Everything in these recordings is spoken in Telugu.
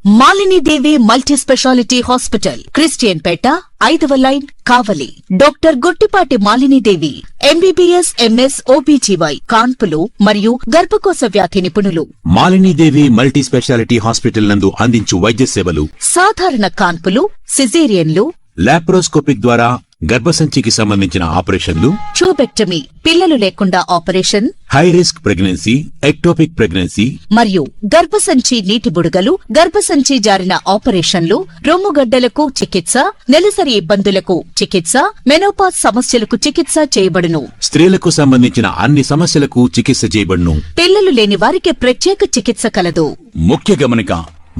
Malini Devi multi speciality hospital, Christian Peta, 5వ line, Kavali. Doctor Guttipati Malinidevi, MBBS, MS, OBGY, కాన్పులు మరియు గర్భకోశ వ్యాధి నిపుణులు. మాలినీదేవి మల్టీ స్పెషాలిటీ హాస్పిటల్ నందు అందించు వైద్య సేవలు: సాధారణ కాన్పులు, సిజేరియన్లు, లాప్రోస్కోపిక్ ద్వారా గర్భసంచికి సంబంధించిన ఆపరేషన్లు, ట్యూబెక్టమీ, పిల్లలు లేకుండా operation, high risk pregnancy, ectopic pregnancy మరియు గర్భసంచి నీటి బుడగలు, గర్భసంచి జారిన ఆపరేషన్లు, రొమ్ముగడ్డలకు చికిత్స, నెలసరి ఇబ్బందులకు చికిత్స, మెనోపాజ్ సమస్యలకు చికిత్స చేయబడును. స్త్రీలకు సంబంధించిన అన్ని సమస్యలకు చికిత్స చేయబడును. పిల్లలు లేని వారికి ప్రత్యేక చికిత్స కలదు. ముఖ్య గమనిక: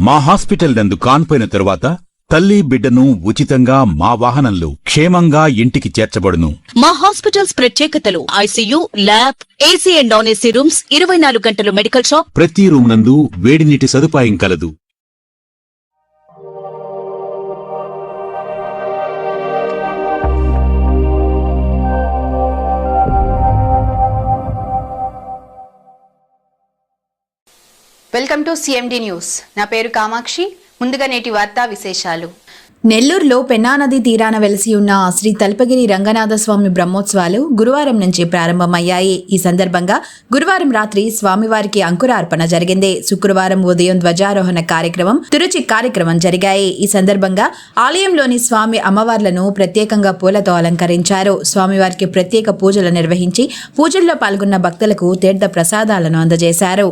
మా హాస్పిటల్ నందు కాన్పోయిన తరువాత తల్లి బిడ్డను ఉచితంగా మా వాహనంలో క్షేమంగా ఇంటికి చేర్చబడును. మా హాస్పిటల్స్ ప్రత్యేకతలు: ICU, lab, AC and non AC rooms, 24 గంటలు మెడికల్ షాప్, ప్రతి రూమ్ నందు వేడి నీటి సదుపాయం కలదు. Welcome to CMD news. నా పేరు కామాక్షి. ముందుగా నేటి వార్తా విశేషాలు. నెల్లూరులో పెన్నా నది తీరాన వెలిసి ఉన్న శ్రీ తల్పగిరి రంగనాథస్వామి బ్రహ్మోత్సవాలు గురువారం నుంచి ప్రారంభమయ్యాయి. ఈ సందర్భంగా గురువారం రాత్రి స్వామివారికి అంకురార్పణ జరిగింది. శుక్రవారం ఉదయం ధ్వజారోహణ కార్యక్రమం, తిరుచి కార్యక్రమం జరిగాయి. ఈ సందర్భంగా ఆలయంలోని స్వామి అమ్మవార్లను ప్రత్యేకంగా పూలతో అలంకరించారు. స్వామివారికి ప్రత్యేక పూజలు నిర్వహించి పూజల్లో పాల్గొన్న భక్తులకు తీర్థ ప్రసాదాలను అందజేశారు.